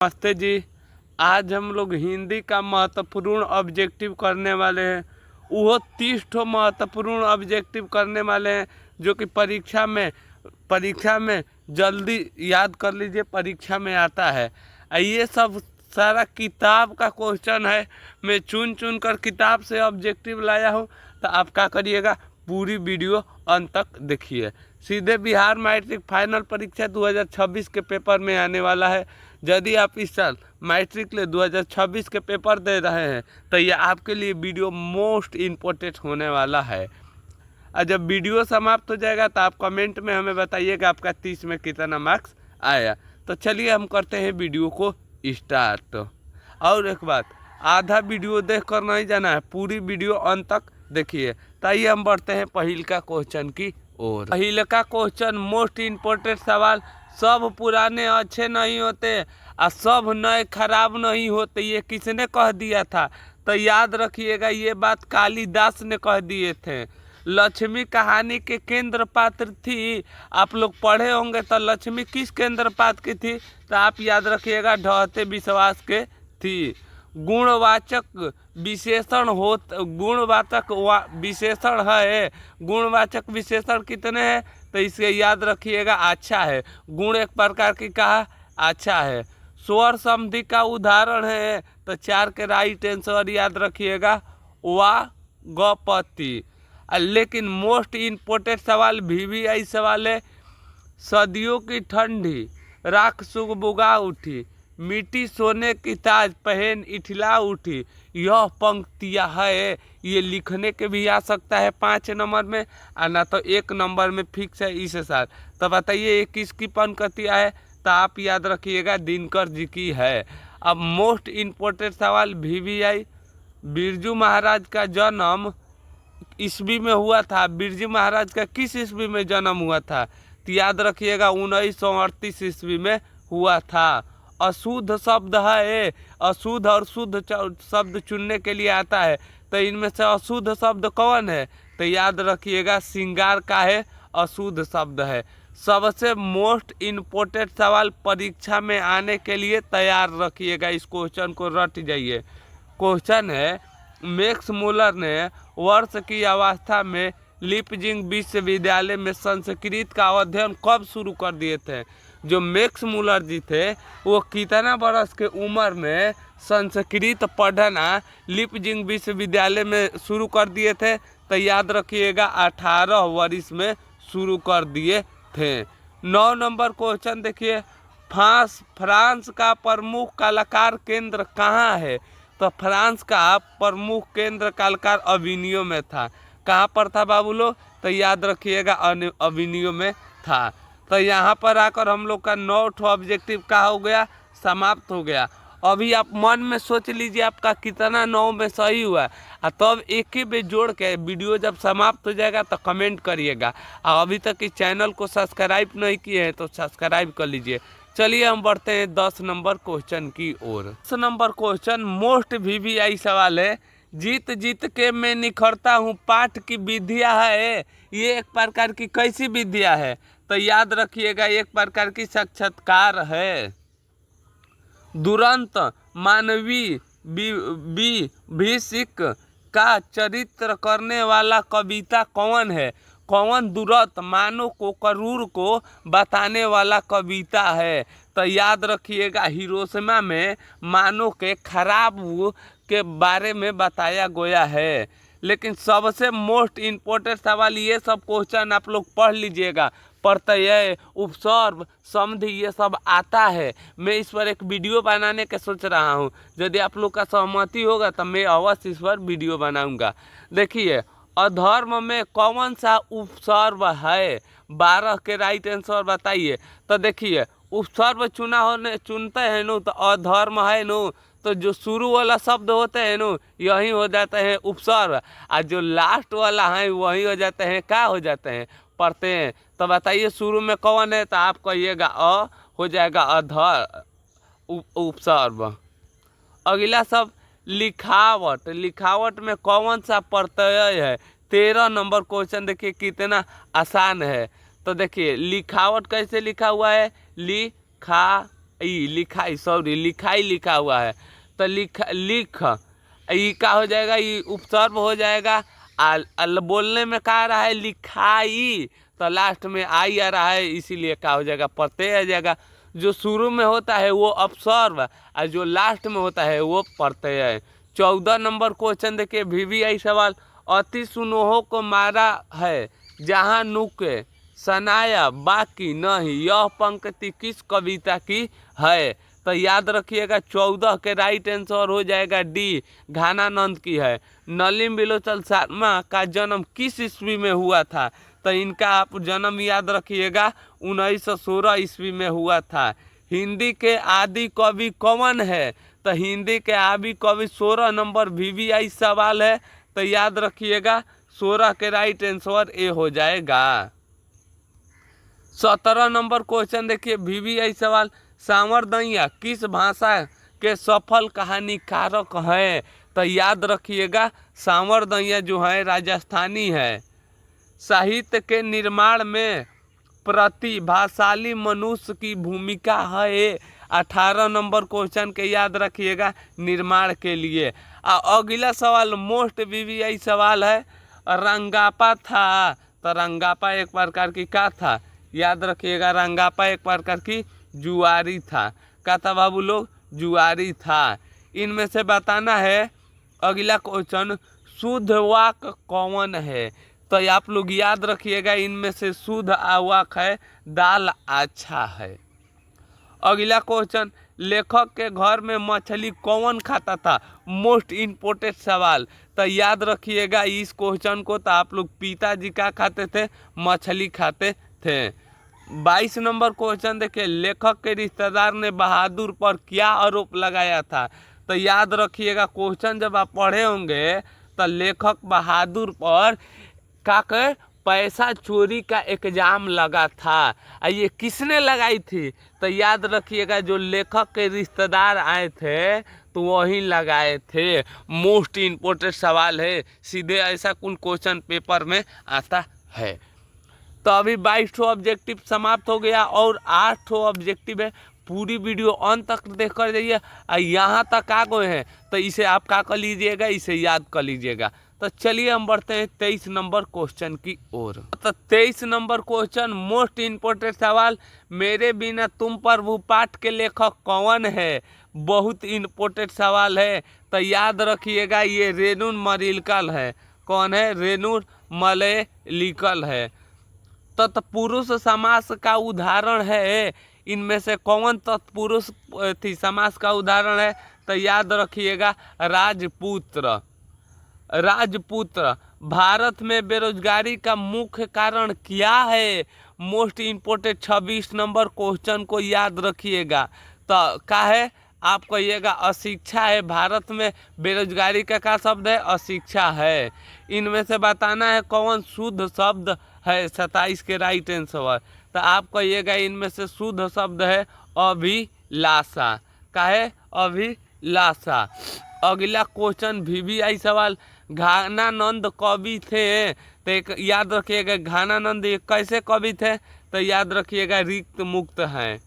नमस्ते जी। आज हम लोग हिंदी का महत्वपूर्ण ऑब्जेक्टिव करने वाले हैं। वो 30 ठो महत्वपूर्ण ऑब्जेक्टिव करने वाले हैं जो कि परीक्षा में जल्दी याद कर लीजिए, परीक्षा में आता है। ये सब सारा किताब का क्वेश्चन है। मैं चुन चुन कर किताब से ऑब्जेक्टिव लाया हूँ, तो आप क्या करिएगा, पूरी वीडियो अंत तक देखिए। सीधे बिहार मैट्रिक फाइनल परीक्षा 2026 के पेपर में आने वाला है। यदि आप इस साल मैट्रिक ले 2026 के पेपर दे रहे हैं तो ये आपके लिए वीडियो मोस्ट इम्पोर्टेंट होने वाला है। और जब वीडियो समाप्त हो जाएगा तो आप कमेंट में हमें बताइएगा आपका 30 में कितना मार्क्स आया। तो चलिए हम करते हैं वीडियो को स्टार्ट। और एक बात, आधा वीडियो देख कर नहीं जाना है, पूरी वीडियो अंत तक देखिए। तो आइए हम बढ़ते हैं पहिल का क्वेश्चन की ओर। पहिल का क्वेश्चन मोस्ट इम्पोर्टेंट सवाल। सब पुराने अच्छे नहीं होते और सब नए खराब नहीं होते, ये किसने कह दिया था? तो याद रखिएगा, ये बात कालिदास ने कह दिए थे। लक्ष्मी कहानी के केंद्र पात्र थी। आप लोग पढ़े होंगे तो लक्ष्मी किस केंद्र पात्र की थी? तो आप याद रखिएगा, ढहते विश्वास के थी। गुणवाचक विशेषण विशेषण है। गुणवाचक विशेषण कितने हैं? तो इसे याद रखिएगा, अच्छा है। गुण एक प्रकार की कहा, अच्छा है। स्वर संधि का उदाहरण है, तो 4 के राइट आंसर याद रखिएगा, वा गपति। लेकिन मोस्ट इम्पोर्टेंट सवाल VVI सवाल है। सदियों की ठंडी राख सुगबुगा उठी, मिट्टी सोने की ताज पहन इठला उठी। यह पंक्तियाँ है, ये लिखने के भी आ सकता है 5 नंबर में, और ना तो 1 नंबर में फिक्स है इस साल। तो बताइए ये किसकी पंक्तियाँ है? तो आप याद रखिएगा, दिनकर जी की है। अब मोस्ट इम्पोर्टेंट सवाल VVI, बिरजू महाराज का जन्म ईस्वी में हुआ था। बिरजू महाराज का किस ईस्वी में जन्म हुआ था? तो याद रखिएगा 1938 ईस्वी में हुआ था। अशुद्ध शब्द है, अशुद्ध और शुद्ध शब्द चुनने के लिए आता है, तो इनमें से अशुद्ध शब्द कौन है? तो याद रखिएगा, श्रृंगार का है, अशुद्ध शब्द है। सबसे मोस्ट इम्पोर्टेंट सवाल परीक्षा में आने के लिए तैयार रखिएगा, इस क्वेश्चन को रट जाइए। क्वेश्चन है, मैक्स मूलर ने वर्ष की अवस्था में लीपजिंग विश्वविद्यालय में संस्कृत का अध्ययन कब शुरू कर दिए थे? जो मैक्स मूलर जी थे वो कितना बरस के उम्र में संस्कृत पढ़ना लीपजिंग विश्वविद्यालय में शुरू कर दिए थे? तो याद रखिएगा, 18 वर्ष में शुरू कर दिए थे। 9 नंबर क्वेश्चन देखिए, फ्रांस का प्रमुख कलाकार केंद्र कहाँ है? तो फ्रांस का प्रमुख केंद्र कलाकार अविनियो में था। कहाँ पर था बाबू लोग? तो याद रखिएगा, अविनियो में था। तो यहाँ पर आकर हम लोग का 9 ऑब्जेक्टिव का हो गया, समाप्त हो गया। अभी आप मन में सोच लीजिए आपका कितना 9 में सही हुआ, और तब एक ही में जोड़ के वीडियो जब समाप्त हो जाएगा तो कमेंट करिएगा। और अभी तक इस चैनल को सब्सक्राइब नहीं किए हैं तो सब्सक्राइब कर लीजिए। चलिए हम बढ़ते हैं 10 नंबर क्वेश्चन की ओर। 10 नंबर क्वेश्चन मोस्ट VVI सवाल है। जीत जीत के मैं निखरता हूँ पाठ की विद्या है, ये एक प्रकार की कैसी विद्या है? तो याद रखिएगा, एक प्रकार की साक्षात्कार है। दुरंत मानवीय भीषिक का चरित्र करने वाला कविता कौन है? कौन दुरंत मानव को क्रूर को बताने वाला कविता है? तो याद रखिएगा, हिरोशिमा में मानव के खराब के बारे में बताया गया है। लेकिन सबसे मोस्ट इम्पोर्टेंट सवाल, ये सब क्वेश्चन आप लोग पढ़ लीजिएगा। प्रत्यय, उपसर्ग, संधि, ये सब आता है। मैं इस पर एक वीडियो बनाने का सोच रहा हूँ, यदि आप लोग का सहमति होगा तो मैं अवश्य इस पर वीडियो बनाऊंगा। देखिए, अधर्म में कौन सा उपसर्ग है? 12 के राइट आंसर बताइए। तो देखिए, उपसर्ग चुनते हैं नो तो अधर्म है नो, तो जो शुरू वाला शब्द होते हैं नो यही हो जाते हैं उपसर्ग, और जो लास्ट वाला है वही हो जाते हैं, क्या हो जाते हैं? प्रत्यय। तो बताइए शुरू में कौन है? तो आप कहिएगा अ, हो जाएगा उपसर्ग। अगला सब लिखावट। लिखावट में कौन सा प्रत्यय है? 13 नंबर क्वेश्चन देखिए कितना आसान है। तो देखिए लिखावट कैसे लिखा हुआ है, लिखावट। लिखाई, सॉरी लिखाई लिखा हुआ है तो लिख ई का हो जाएगा, ये उपसर्ग हो जाएगा। बोलने में क्या आ रहा है, लिखाई, तो लास्ट में आई आ रहा है, इसीलिए क्या हो जाएगा, प्रत्यय आ जाएगा। जो शुरू में होता है वो अपसर्व और जो लास्ट में होता है वो प्रत्यय है। 14 नंबर क्वेश्चन देखिए, VVI सवाल। अति सुनोहो को मारा है जहाँ नुके सनाया बाकी नहीं, यह पंक्ति किस कविता की है? तो याद रखिएगा 14 के राइट आंसर हो जाएगा डी, घानानंद की है। नलिन बिलोचन शर्मा का जन्म किस ईस्वी में हुआ था? तो इनका आप जन्म याद रखिएगा 1916 ईस्वी में हुआ था। हिंदी के आदि कवि कौन है? तो हिंदी के आदि कवि 16 नंबर VVI सवाल है, तो याद रखिएगा 16 के राइट आंसर ए हो जाएगा। 17 नंबर क्वेश्चन देखिए, VVI सवाल। सांवरदैया किस भाषा के सफल कहानीकारक हैं? तो याद रखिएगा सांवरदैया जो है राजस्थानी है। साहित्य के निर्माण में प्रतिभाशाली मनुष्य की भूमिका है। 18 नंबर क्वेश्चन के याद रखिएगा निर्माण के लिए। अगला सवाल मोस्ट VVI सवाल है, रंगापा था, तो रंगापा एक प्रकार की क्या था? याद रखिएगा रंगापा एक प्रकार की जुआरी था। क्या था बाबू लोग? जुआरी था। इनमें से बताना है। अगला क्वेश्चन, शुद्ध वाक कौन है? तो आप लोग याद रखिएगा इनमें से शुद्ध वाक है दाल अच्छा है। अगला क्वेश्चन, लेखक के घर में मछली कौन खाता था? मोस्ट इम्पोर्टेंट सवाल। तो याद रखिएगा इस क्वेश्चन को, तो आप लोग पिताजी क्या खाते थे? मछली खाते थे। 22 नंबर क्वेश्चन देखिए, लेखक के रिश्तेदार ने बहादुर पर क्या आरोप लगाया था? तो याद रखिएगा क्वेश्चन जब आप पढ़े होंगे तो लेखक बहादुर पर का पैसा चोरी का इल्जाम लगा था। ये किसने लगाई थी? तो याद रखिएगा जो लेखक के रिश्तेदार आए थे तो वही लगाए थे। मोस्ट इम्पोर्टेंट सवाल है, सीधे ऐसा कौन क्वेश्चन पेपर में आता है। तो अभी 22 ऑब्जेक्टिव समाप्त हो गया और 8 ऑब्जेक्टिव है। पूरी वीडियो अंत तक देख कर जाइए। यहाँ तक आ गए हैं तो इसे आप क्या कर लीजिएगा, इसे याद कर लीजिएगा। तो चलिए हम बढ़ते हैं 23 नंबर क्वेश्चन की ओर। तो 23 नंबर क्वेश्चन मोस्ट इम्पोर्टेंट सवाल, मेरे बिना तुम प्रभु पाठ के लेखक कौन है? बहुत इम्पोर्टेंट सवाल है, तो याद रखिएगा ये रेणु मलिकल है। कौन है? रेणु मलिकल है। तत्पुरुष समास का उदाहरण है, इनमें से कौन तत्पुरुष समास का उदाहरण है? तो याद रखिएगा राजपुत्र। राजपुत्र। भारत में बेरोजगारी का मुख्य कारण क्या है? मोस्ट इम्पोर्टेंट 26 नंबर क्वेश्चन को याद रखिएगा। तो क्या है? आप कहिएगा अशिक्षा है। भारत में बेरोजगारी का क्या शब्द है? अशिक्षा है। इनमें से बताना है कौन शुद्ध शब्द है। 27 के राइट आंसर। तो आप कहिएगा इनमें से शुद्ध शब्द है अभिलाषा। क्या है? अभिलाषा। अगला क्वेश्चन VVI सवाल, घानानंद कवि थे, तो एक याद रखिएगा घानानंद कैसे कवि थे? तो याद रखिएगा रिक्त मुक्त हैं।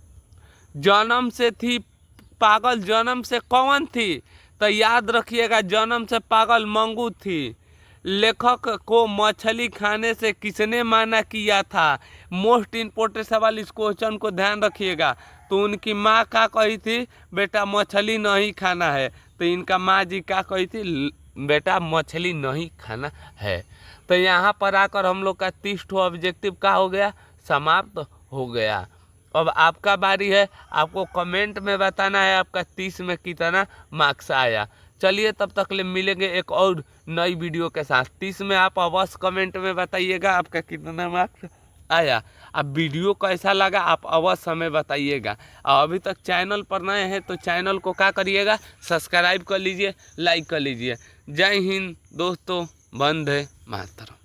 जन्म से थी पागल, जन्म से कौन थी? तो याद रखिएगा जन्म से पागल मंगू थी। लेखक को मछली खाने से किसने मना किया था? मोस्ट इम्पोर्टेंट सवाल, इस क्वेश्चन को ध्यान रखिएगा। तो उनकी माँ क्या कही थी? बेटा मछली नहीं खाना है। तो इनका माँ जी क्या कही थी? बेटा मछली नहीं खाना है। तो यहाँ पर आकर हम लोग का 30 ऑब्जेक्टिव का हो गया, समाप्त हो गया। अब आपका बारी है, आपको कमेंट में बताना है आपका 30 में कितना मार्क्स आया। चलिए तब तक ले मिलेंगे एक और नई वीडियो के साथ। 30 में आप अवश्य कमेंट में बताइएगा आपका कितना मार्क्स आया। अब वीडियो कैसा लगा आप अवश्य हमें बताइएगा। और अभी तक चैनल पर नए हैं तो चैनल को क्या करिएगा, सब्सक्राइब कर लीजिए, लाइक कर लीजिए। जय हिंद दोस्तों, वंदे मातरम।